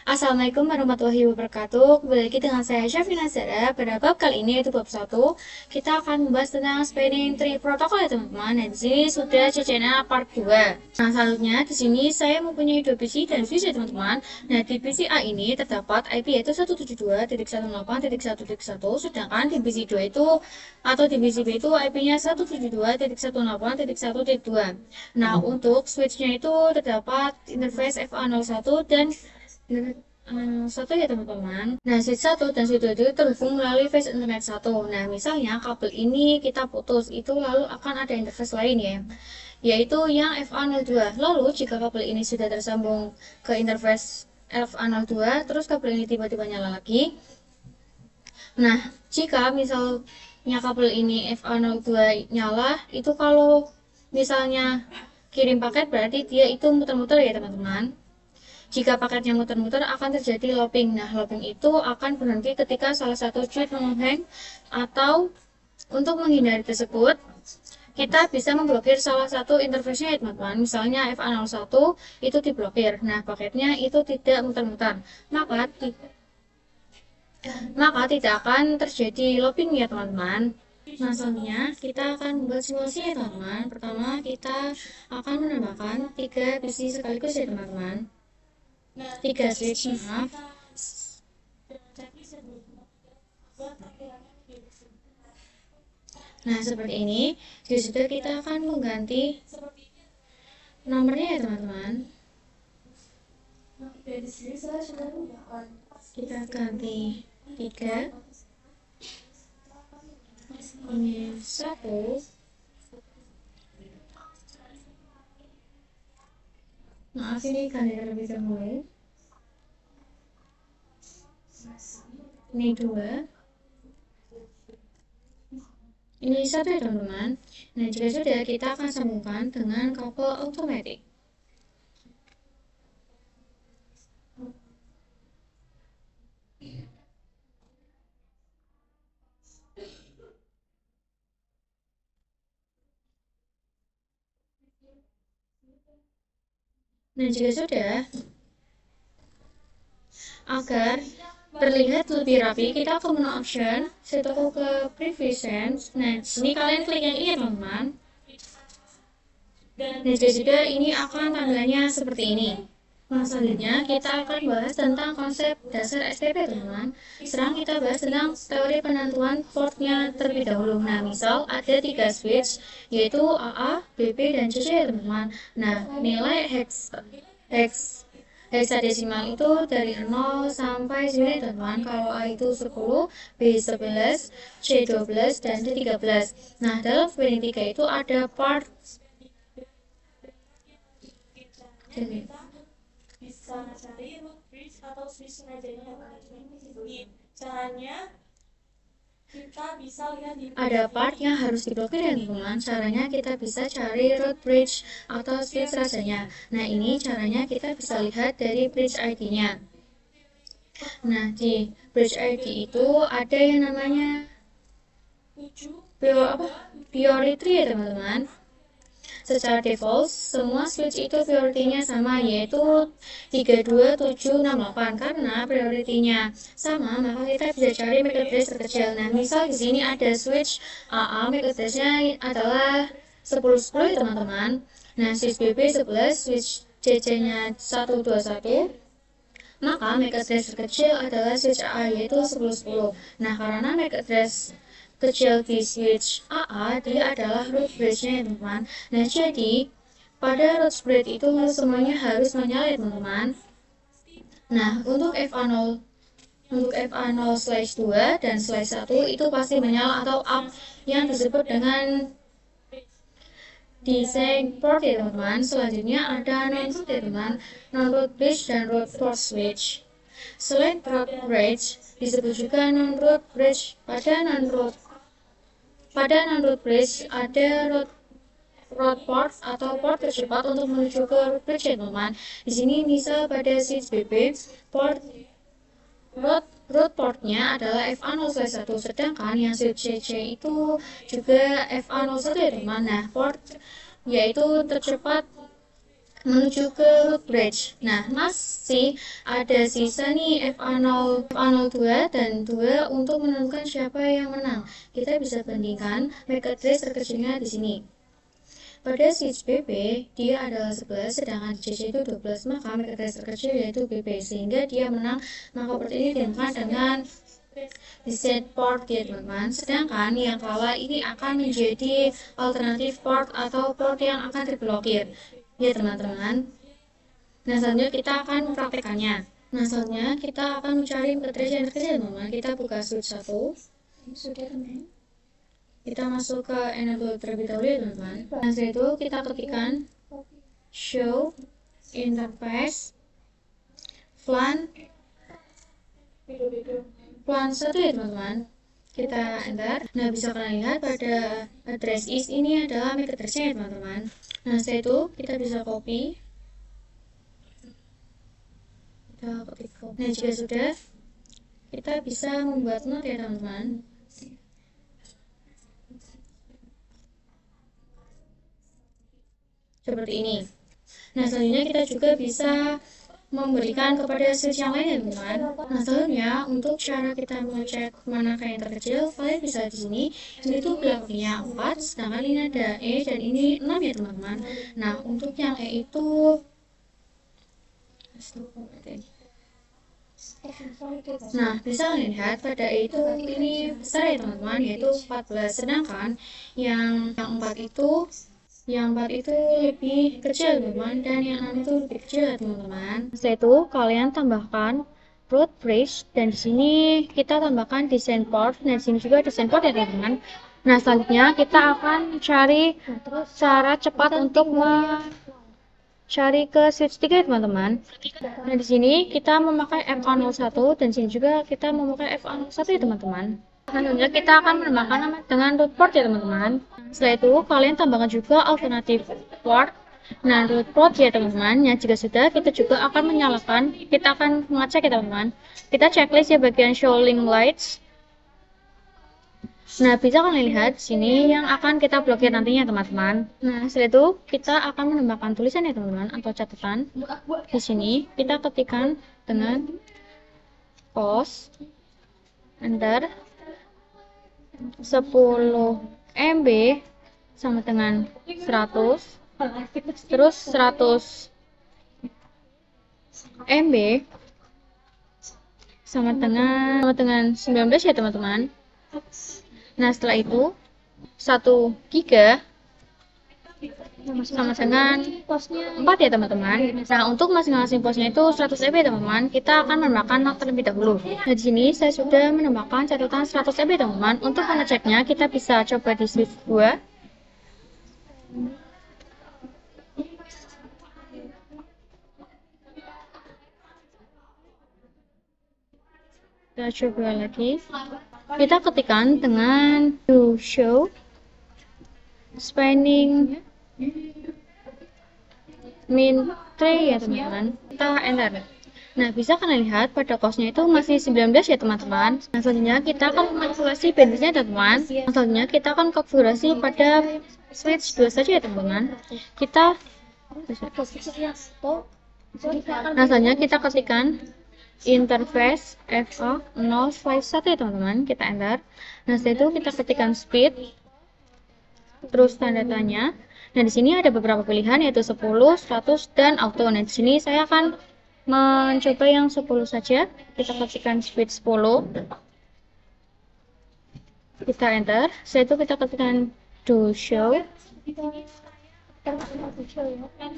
Assalamualaikum warahmatullahi wabarakatuh. Kembali lagi dengan saya Syafina Zara. Pada bab kali ini yaitu bab 1, kita akan membahas tentang spinning tree protocol ya teman-teman. Dan di sini sudah CCNA part 2. Nah, selanjutnya di sini saya mempunyai dua PC dan switch ya teman-teman. Nah, di PC A ini terdapat IP yaitu 172.168.1.1, sedangkan di PC 2 itu atau di PC B itu IP-nya 172.168.1.2. Nah, untuk switch-nya itu terdapat interface FA01 dan satu ya teman-teman. Nah, switch 1 dan switch 2 itu terhubung melalui phase internet 1. Nah, misalnya kabel ini kita putus, itu lalu akan ada interface lain ya, yaitu yang FA02. Lalu, jika kabel ini sudah tersambung ke interface FA02, terus kabel ini tiba-tiba nyala lagi. Nah, jika misalnya kabel ini FA02 nyala, itu kalau misalnya kirim paket berarti dia itu muter-muter ya teman-teman. Jika paketnya muter-muter akan terjadi looping. Nah, looping itu akan berhenti ketika salah satu switch menghang, atau untuk menghindari tersebut, kita bisa memblokir salah satu interface-nya ya teman-teman. Misalnya FA01 itu diblokir. Nah, paketnya itu tidak muter-muter. Maka tidak akan terjadi looping ya teman-teman. Nah, selanjutnya kita akan membuat simulasi ya teman-teman. Pertama, kita akan menambahkan 3 PC sekaligus ya teman-teman. 3 switch, maaf. Nah, seperti ini. Jadi sudah kita akan mengganti nomornya ya teman-teman. Kita ganti 3. Ini 1. Maaf, ini ganti terlebih dahulu. Ini 2. Ini 1 ya teman-teman. Nah, jika sudah, kita akan sambungkan dengan kabel automatic. Nah, jika sudah, agar terlihat lebih rapi, kita ke menu option, setelah ke preference. Nah, sini kalian klik yang ini teman-teman. Dan jika sudah, ini akan tampilannya seperti ini. Nah, selanjutnya kita akan bahas tentang konsep dasar STP teman-teman. Sekarang kita bahas tentang teori penentuan portnya terlebih dahulu. Nah, misal ada 3 switch, yaitu AA, BP, dan CC ya teman-teman. Nah, nilai hexadesimal itu dari 0 sampai 9 teman-teman. Kalau A itu 10, B 11, C 12, dan D 13. Nah, dalam spinning 3 itu ada part bisa cari root bridge atau switch sengajanya caranya kita bisa lihat di ada part yang harus diblokir ya teman-teman. Caranya kita bisa cari root bridge atau switch rajanya. Nah, ini caranya kita bisa lihat dari bridge ID-nya. Nah, di bridge ID itu ada yang namanya priority ya teman-teman. Secara default, semua switch itu priority-nya sama, yaitu 32.768. Karena priority-nya sama, maka kita bisa cari MAC address terkecil. Nah, misal di sini ada switch AA, MAC address-nya adalah 1010 ya teman-teman. Nah, switch BB 11, switch CC-nya 121. Maka MAC address terkecil adalah switch AA, yaitu 1010. Nah, karena MAC address kecil di switch AA, dia adalah root bridge-nya ya teman-teman. Nah, jadi pada root bridge itu semuanya harus menyala ya teman-teman. Nah, untuk FA0/2 dan /1 itu pasti menyala atau up, yang disebut dengan design port ya teman-teman. Selanjutnya ada non-root ya teman, non-root bridge dan root port switch. Selain root bridge, disebut juga non-root bridge. Pada non-root bridge ada root port atau port tercepat untuk menuju ke root bridge ya teman-teman. Di sini misal pada switch BB, root portnya adalah FA0/1, sedangkan yang switch CC itu juga FA01 ya teman. Nah, port yaitu tercepat menuju ke root bridge. Nah, masih ada sisa nih FA02 dan 2 untuk menentukan siapa yang menang. Kita bisa bandingkan MAC address terkecilnya di sini. Pada switch BP, dia adalah 11, sedangkan JJ itu 12, maka MAC address terkecil yaitu BP, sehingga dia menang. Maka port ini dinamakan dengan reset port ya teman-teman. Sedangkan yang kalah ini akan menjadi alternatif port atau port yang akan diblokir ya teman-teman. Nah, selanjutnya kita akan mempraktekannya. Nah, selanjutnya kita akan mencari MAC address yang terkecil teman-teman. Kita buka switch 1. Sudah teman. Kita masuk ke enable terlebih dahulu ya teman-teman. Nah, setelah itu kita ketikkan show interface plan 1 ya teman-teman. Kita enter. Nah, bisa kalian lihat pada address is ini adalah MAC address-nya ya teman-teman. Nah, setelah itu kita bisa copy. Kita ketik copy. Nah, jika sudah, kita bisa membuat note ya teman-teman. Seperti ini. Nah, selanjutnya kita juga bisa memberikan kepada switch yang lain ya teman-teman. Nah, selanjutnya untuk cara kita mengecek mana yang terkecil, kalian bisa di sini. Ini tuh belakangnya 4, sedangkan ini ada E dan ini 6 ya teman-teman. Nah, untuk yang E itu nah, bisa kalian lihat pada E itu ini besar ya teman-teman, yaitu 14, sedangkan yang 4 itu lebih kecil teman-teman, dan yang 6 itu lebih kecil ya teman-teman. Setelah itu kalian tambahkan root bridge, dan di sini kita tambahkan design port, dan di sini juga design port ya teman-teman. Nah, selanjutnya kita akan cari cara cepat untuk cari ke switch 3 ya teman-teman. Nah, di sini kita memakai FA01 dan sini juga kita memakai FA01 ya teman-teman. Selanjutnya kita akan menambahkan nama dengan root port ya teman-teman. Setelah itu kalian tambahkan juga alternatif port. Nah, root port ya teman-teman. Ya, jika sudah, kita juga akan menyalakan. Kita akan mengecek ya teman-teman. Kita checklist ya bagian show link lights. Nah, bisa kalian lihat di sini yang akan kita blokir nantinya teman-teman. Nah, setelah itu kita akan menambahkan tulisan ya teman-teman atau catatan. Di sini kita ketikkan dengan pos enter 10 MB sama dengan 100, terus 100 MB sama dengan 19 ya teman-teman. Nah, setelah itu 1 giga sama dengan 4 ya teman-teman. Nah, untuk masing-masing posnya itu 100 MB teman-teman. Kita akan menambahkan not terlebih dahulu. Nah, di sini saya sudah menambahkan catatan 100 MB teman-teman. Untuk mengeceknya kita bisa coba di switch 2. Kita coba lagi. Kita ketikkan dengan do show spanning min 3 ya teman-teman. Kita enter. Nah, bisa kalian lihat pada costnya itu masih 19 ya teman-teman. Nah, selanjutnya kita akan manipulasi bandwidthnya teman-teman. Nah, selanjutnya kita akan konfigurasi pada switch 2 saja ya teman-teman. Nah, selanjutnya kita ketikkan interface FA051 ya teman-teman. Kita enter. Nah, setelah itu kita ketikkan speed, terus tanda tanya. Nah, di sini ada beberapa pilihan yaitu 10, 100, dan auto. Nah, di sini saya akan mencoba yang 10 saja. Kita ketikkan speed 10. Kita enter. Setelah itu kita ketikkan do show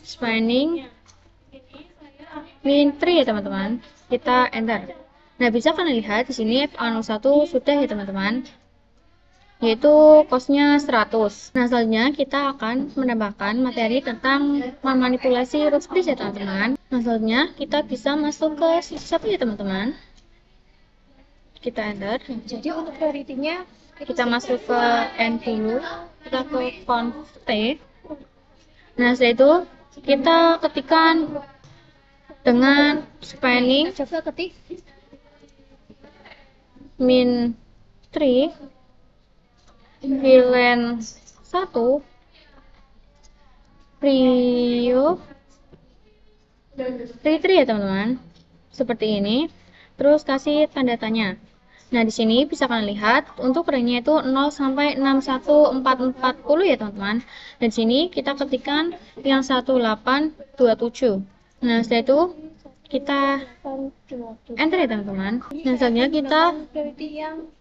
spanning min 3 ya teman-teman. Kita enter. Nah, bisa kalian lihat di sini FA01 sudah ya teman-teman, yaitu costnya 100. Nah, selanjutnya kita akan menambahkan materi tentang memanipulasi root bridge ya teman-teman. Nah, selanjutnya kita bisa masuk ke switch 1 ya teman-teman. Kita enter. Jadi untuk priority-nya Kita masuk ke N dulu. Kita ke conf T. Nah, setelah itu kita ketikkan dengan spanning coba ketik min 3 VLAN 1 prio 33 ya teman-teman, seperti ini. Terus kasih tanda tanya. Nah, di sini bisa kalian lihat untuk range-nya itu 0 sampai 61440 ya teman-teman. Dan sini kita ketikkan yang 1827. Nah, setelah itu kita enter ya teman-teman. Nah, selanjutnya kita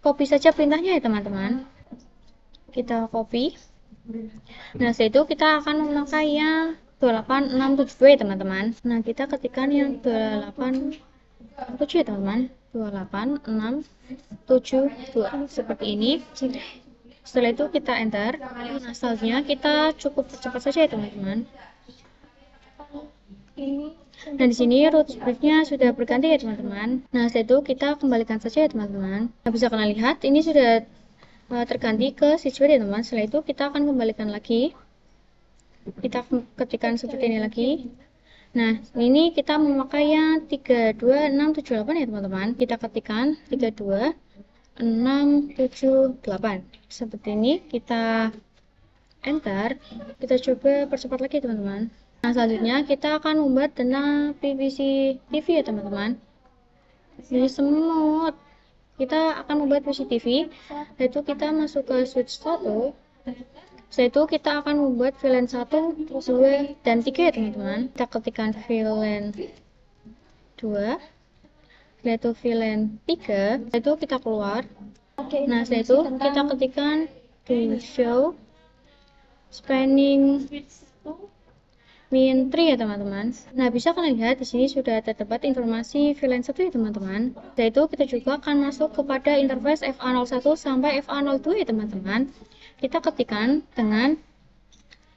copy saja perintahnya ya teman-teman. Kita copy. Nah, setelah itu kita akan memakai yang 28672 ya teman-teman. Nah, kita ketikkan yang 287 ya teman-teman. 28672 seperti ini. Setelah itu kita enter. Nah, selanjutnya kita cukup percepat saja ya teman-teman. Nah, di sini root script-nya sudah berganti ya teman-teman. Nah, setelah itu kita kembalikan saja ya teman-teman. Nah, bisa kalian lihat ini sudah terganti ke switchboard ya teman. Setelah itu kita akan kembalikan lagi. Kita ketikkan seperti ini lagi. Nah, ini kita memakai yang 32678 ya teman-teman. Kita ketikkan 32678 seperti ini. Kita enter. Kita coba percepat lagi teman-teman. Nah, selanjutnya kita akan membuat tentang PVC TV ya teman-teman. Jadi semut. Kita akan membuat PVC TV, yaitu kita masuk ke switch 1. Setelah itu kita akan membuat VLAN 1, 2, dan 3 ya teman-teman. Kita ketikkan VLAN 2. Setelah itu VLAN 3. Setelah itu kita keluar. Nah, setelah itu kita ketikkan to show spanning min 3 ya teman-teman. Nah, bisa kalian lihat di sini sudah terdapat informasi VLAN 1 ya teman-teman. Setelah itu kita juga akan masuk kepada interface FA01 sampai FA02 ya teman-teman. Kita ketikkan dengan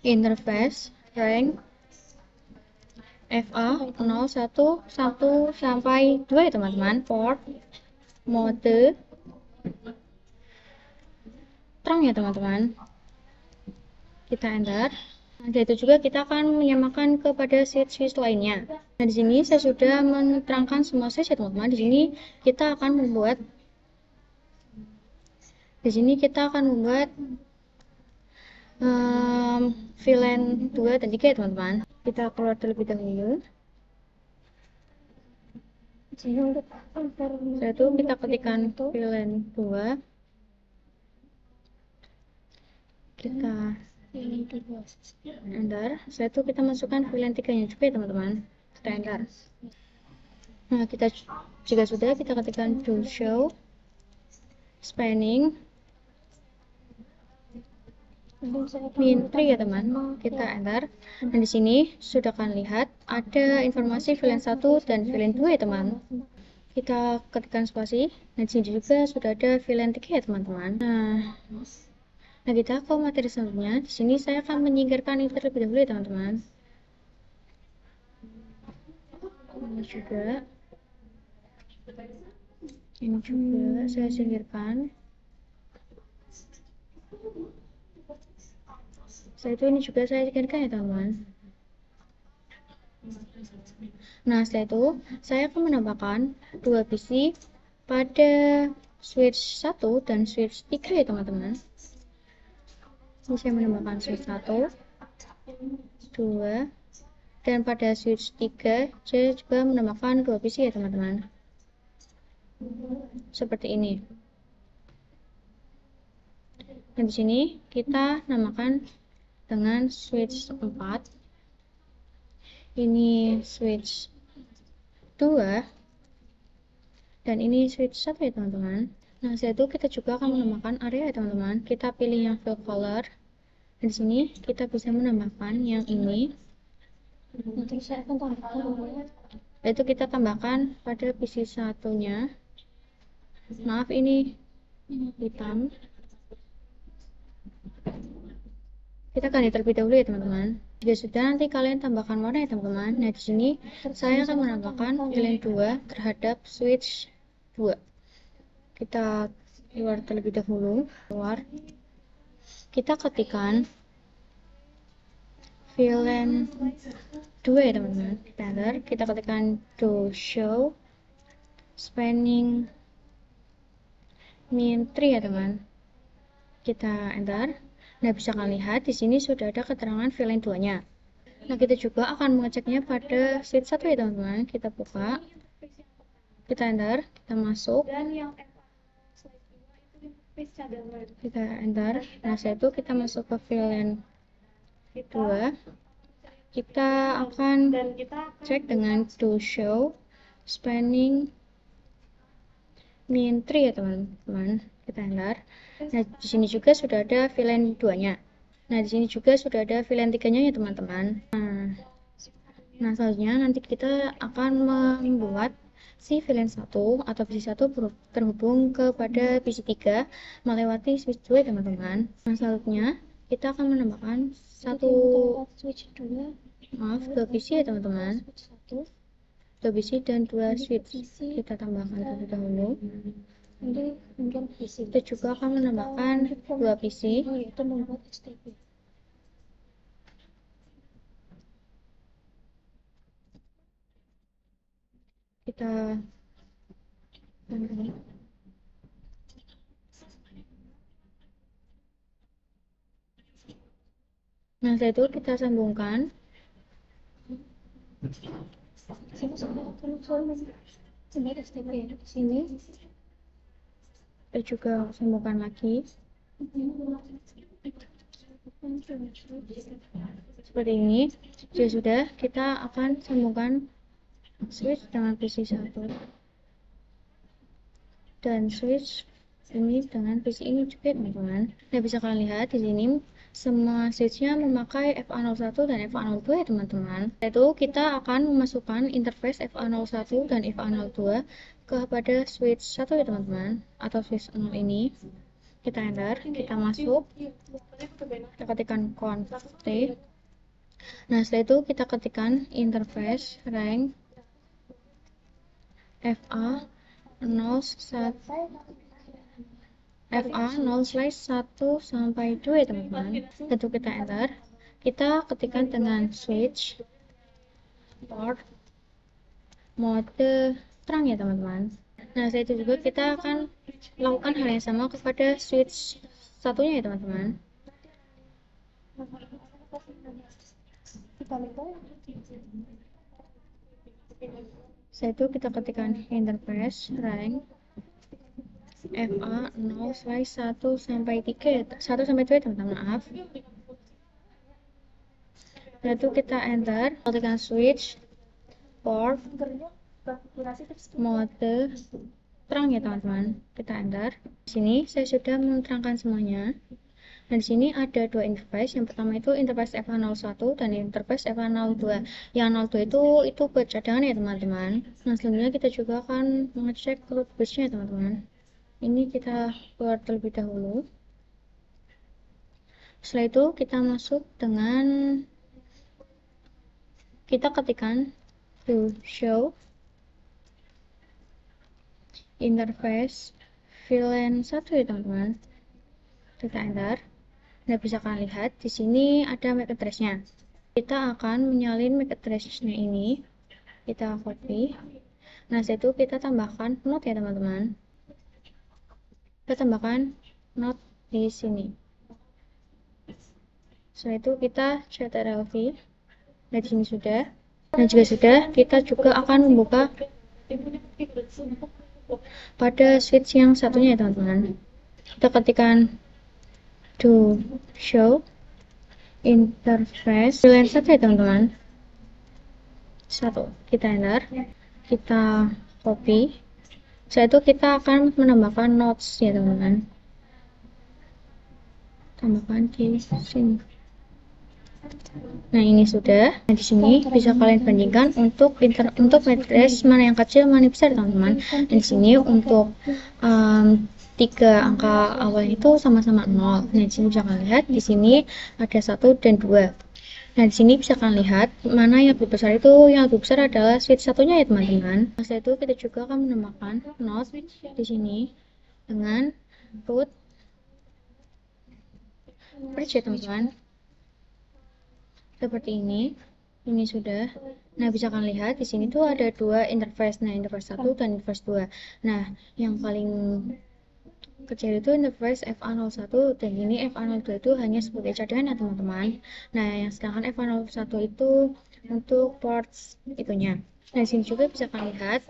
interface rank FA01 1 sampai 2 ya teman-teman. Port mode terang ya teman-teman. Kita enter. Nah, itu juga kita akan menyamakan kepada switch lainnya. Nah, di sini saya sudah menerangkan semua switch ya teman-teman. Di sini kita akan membuat VLAN 2 dan 3 ya teman-teman. Kita keluar terlebih dahulu. Setelah itu kita ketikkan VLAN 2. Kita enter. Setelah itu kita masukkan VLAN 3 nya juga ya teman-teman. Kita enter. Nah, kita jika sudah, kita ketikkan to show spanning min 3 ya teman. Kita enter. Dan di sini sudah kalian lihat ada informasi VLAN 1 dan VLAN 2 ya teman. Kita ketikkan spasi. Dan di sini juga sudah ada VLAN 3 ya teman-teman. Nah, kita ke materi selanjutnya. Di sini saya akan menyingkirkan ini terlebih dahulu ya teman-teman. Ini juga saya singkirkan. Setelah itu ini juga saya singkirkan ya teman-teman. Nah, setelah itu saya akan menambahkan 2 PC pada switch 1 dan switch 3 ya teman-teman. Ini saya menambahkan switch 1, 2, dan pada switch 3 saya juga menambahkan 2 PC ya teman-teman. Seperti ini. Dan di sini kita namakan dengan switch 4. Ini switch 2 dan ini switch 1 ya teman-teman. Nah, setelah itu kita juga akan menambahkan area ya teman-teman. Kita pilih yang fill color. Dan di sini kita bisa menambahkan yang ini. Nanti saya akan tambahkan. Itu kita tambahkan pada PC satunya. Maaf, ini hitam. Kita ganti terlebih dahulu ya teman-teman. Jika sudah, nanti kalian tambahkan warna ya teman-teman. Nah, di sini saya akan menambahkan VLAN 2 terhadap switch 2. Kita keluar terlebih dahulu. Keluar. Kita ketikkan VLAN 2 ya teman-teman. Kita ketikkan to show spanning min 3 ya teman. Kita enter. Nah, bisa kalian lihat di sini sudah ada keterangan VLAN 2-nya. Nah, kita juga akan mengeceknya pada switch 1 ya teman-teman. Kita buka, kita enter, kita masuk, Dan yang slide 2 itu interface cadangan. kita enter. Nah, setelah itu kita masuk ke VLAN 2. Kita akan cek dengan to show spanning min 3 ya teman-teman. Kita enter. Nah, di sini juga sudah ada VLAN 2-nya. Nah, di sini juga sudah ada VLAN 3-nya ya teman-teman. Nah, selanjutnya nanti kita akan membuat si VLAN 1 atau PC 1 terhubung kepada PC 3 melewati switch 2 ya teman-teman. Nah, selanjutnya kita akan menambahkan switch 2 dua PC ya teman-teman. 2 PC dan 2 switch kita tambahkan terlebih dahulu. Kita juga akan menambahkan 2 PC yaitu membuat STP. Kita nah, setelah itu kita sambungkan sini. Kita juga sambungkan lagi seperti ini. Jika sudah, kita akan sambungkan switch dengan PC 1 dan switch ini dengan PC ini juga teman-teman. Nah, bisa kalian lihat di sini semua switchnya memakai FA01 dan FA02 ya teman-teman. Yaitu kita akan memasukkan interface FA01 dan FA02 kepada switch 1 ya teman-teman, atau switch 0 ini. Kita enter, kita masuk, kita ketikkan conft. Nah, setelah itu kita ketikkan interface rank FA0/1 sampai 2 ya teman-teman. Tentu kita enter, kita ketikkan dengan switch port mode terang ya teman-teman. Nah, setelah itu juga kita akan lakukan hal yang sama kepada switch satunya ya teman-teman. Setelah itu kita ketikkan interface rank FA0/1 sampai 3 1 sampai 2 teman-teman, maaf. Setelah itu kita enter, ketikkan switch port mode terang ya teman-teman. Kita enter. Di sini saya sudah menerangkan semuanya. Nah, di sini ada dua interface. Yang pertama itu interface FA01 dan interface FA02. Yang 02 itu buat cadangan ya teman-teman. Nah, selanjutnya kita juga akan mengecek root busnya teman-teman. Ini kita buat terlebih dahulu. Setelah itu kita masuk dengan kita ketikkan to show interface VLAN 1 ya teman-teman. Kita enter. Nah, bisa kalian lihat di sini ada MAC address-nya. Kita akan menyalin MAC address-nya ini. Kita copy. Nah, setelah itu kita tambahkan node ya teman-teman. Kita tambahkan node di sini. Setelah itu kita ctrl-v. Nah, di sini sudah. Nah, jika sudah, kita juga akan membuka pada switch yang satunya ya teman-teman. Kita ketikkan to show interface VLAN 1 ya teman-teman. 1. Kita enter, kita copy. Setelah itu kita akan menambahkan nodes ya teman-teman. Tambahkan di sini. Nah, ini sudah. Nah, di sini bisa kalian bandingkan untuk address mana yang kecil, mana yang besar teman-teman. Dan di sini untuk 3 angka awal itu sama-sama 0. Nah, di sini bisa kalian lihat di sini ada 1 dan 2. Nah, di sini bisa kalian lihat mana yang lebih besar itu. Yang lebih besar adalah switch satunya ya teman-teman. Nah, setelah itu kita juga akan menambahkan node di sini dengan root bridge ya teman-teman. Seperti ini. Ini sudah. Nah, bisa kalian lihat di sini tuh ada dua interface. Nah, interface 1 dan interface 2. Nah, yang paling kecil itu interface FA01 dan ini FA02 itu hanya sebagai cadangan ya teman-teman. Nah, yang sedangkan FA01 itu untuk ports itunya. Nah, di sini juga bisa kalian lihat.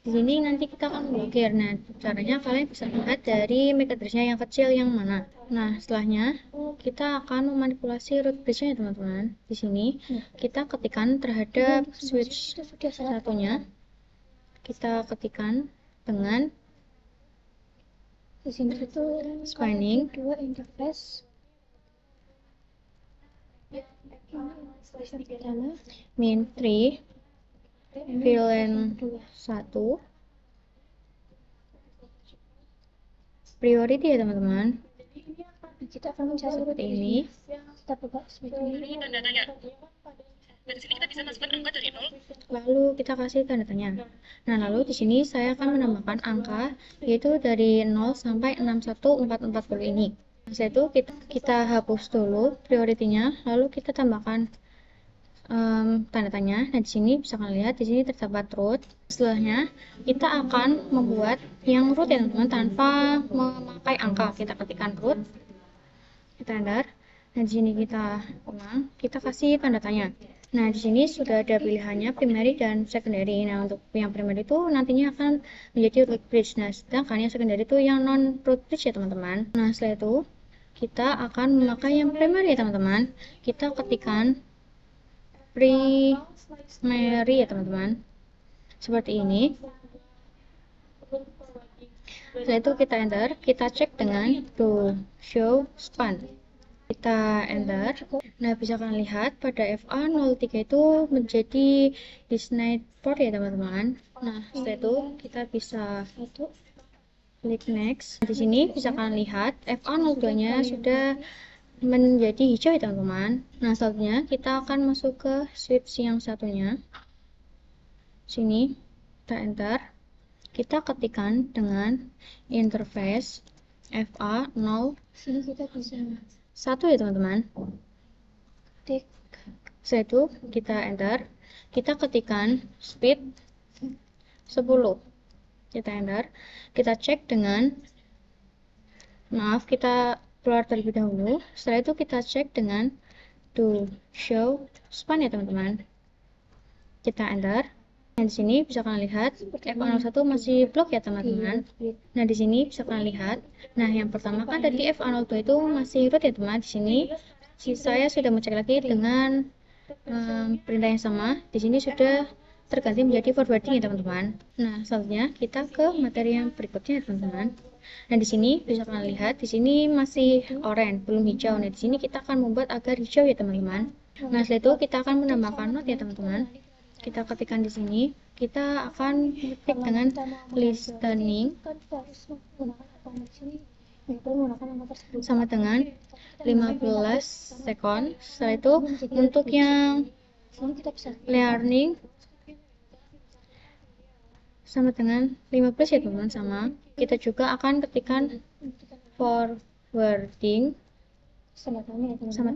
Di sini nanti kita akan blokir. Nah, caranya kalian bisa lihat dari MAC address-nya yang kecil yang mana. Nah, setelahnya kita akan memanipulasi root bridge-nya ya teman-teman. Di sini kita ketikkan terhadap switch satunya. Kita ketikkan dengan di sini itu spanning dua interface min 3 VLAN 1 priority ya teman-teman. kita akan mencari Seperti ini. kita buka switch ini Dan datanya. Dari sini kita bisa masukkan angka dari 0. Lalu kita kasih tanda tanya. Nah, lalu di sini saya akan menambahkan angka yaitu dari 0 sampai 61440 ini. Setelah itu kita hapus dulu prioritinya, lalu kita tambahkan tanda tanya. Nah, di sini bisa kalian lihat di sini terdapat root. Setelahnya kita akan membuat yang root ya teman-teman tanpa memakai angka. Kita ketikkan root, kita enter. Nah, di sini kita ulang, kita kasih tanda tanya. Nah, di sini sudah ada pilihannya primary dan secondary. Nah, untuk yang primary itu nantinya akan menjadi root bridge. Nah, sedangkan yang secondary itu yang non root bridge ya teman-teman. Nah, setelah itu kita akan memakai yang primary ya teman-teman. Kita ketikkan primary ya teman-teman. Seperti ini. Setelah itu kita enter, kita cek dengan to show span. Kita enter. Nah, bisa kalian lihat pada FA03 itu menjadi disconnect port ya teman-teman. Nah, setelah itu kita bisa klik next. Di sini bisa kalian lihat FA02-nya sudah menjadi hijau ya teman-teman. Nah, selanjutnya kita akan masuk ke switch yang satunya. Sini kita enter. Kita ketikkan dengan interface FA01 sini kita bisa ya teman-teman. ketik Setelah itu kita enter, kita ketikkan speed 10, kita enter, kita cek dengan kita keluar terlebih dahulu. Setelah itu kita cek dengan to show span ya teman-teman, kita enter. Nah, di sini bisa kalian lihat FA01 masih blok ya teman-teman. Nah, di sini bisa kalian lihat. Nah, yang pertama kan tadi FA02 itu masih root ya teman. Di sini saya sudah mengecek lagi dengan perintah yang sama. Di sini sudah terganti menjadi forwarding ya teman-teman. Nah, selanjutnya kita ke materi yang berikutnya ya teman-teman. Nah, di sini bisa kalian lihat di sini masih oranye, belum hijau. Nah, di sini kita akan membuat agar hijau ya teman-teman. Nah, setelah itu kita akan menambahkan note ya teman-teman. Kita ketikkan di sini, kita akan ketik dengan listening sama dengan 15 second. Setelah itu untuk yang learning sama dengan 15 ya teman-teman sama. Kita juga akan ketikkan forwarding sama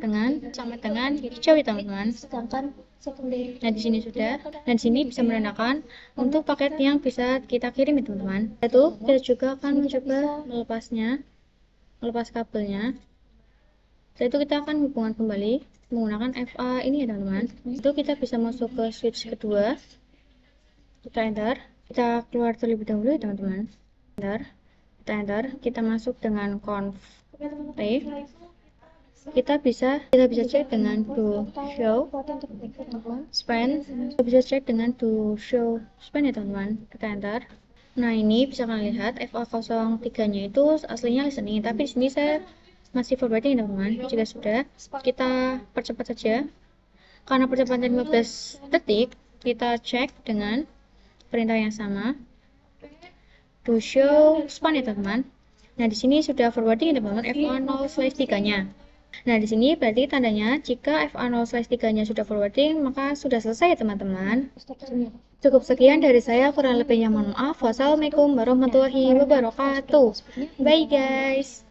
dengan hijau ya teman-teman. sedangkan secondary Nah, di sini sudah. Dan di sini bisa menandakan untuk paket yang bisa kita kirim ya teman-teman. Itu kita juga akan mencoba melepas kabelnya. Setelah itu kita akan hubungan kembali menggunakan FA ini ya teman-teman. Itu kita bisa masuk ke switch kedua. Kita enter. Kita keluar terlebih dahulu ya teman-teman. Kita enter. Kita masuk dengan conf T. Kita bisa cek dengan to show span. Kita bisa cek dengan to show span ya teman-teman. Kita enter. Nah, ini bisa kalian lihat FA03 nya itu aslinya listening, tapi di sini saya masih forwarding ya teman-teman. Jika sudah, kita percepat saja. Karena percepatan 15 detik, kita cek dengan perintah yang sama to show span ya teman-teman. Nah, di sini sudah forwarding ya teman-teman FA0/3 nya. Nah, di sini berarti tandanya jika FA0/3 nya sudah forwarding, maka sudah selesai ya teman-teman. Cukup sekian dari saya, kurang lebihnya mohon maaf. Wassalamualaikum warahmatullahi wabarakatuh. Bye guys.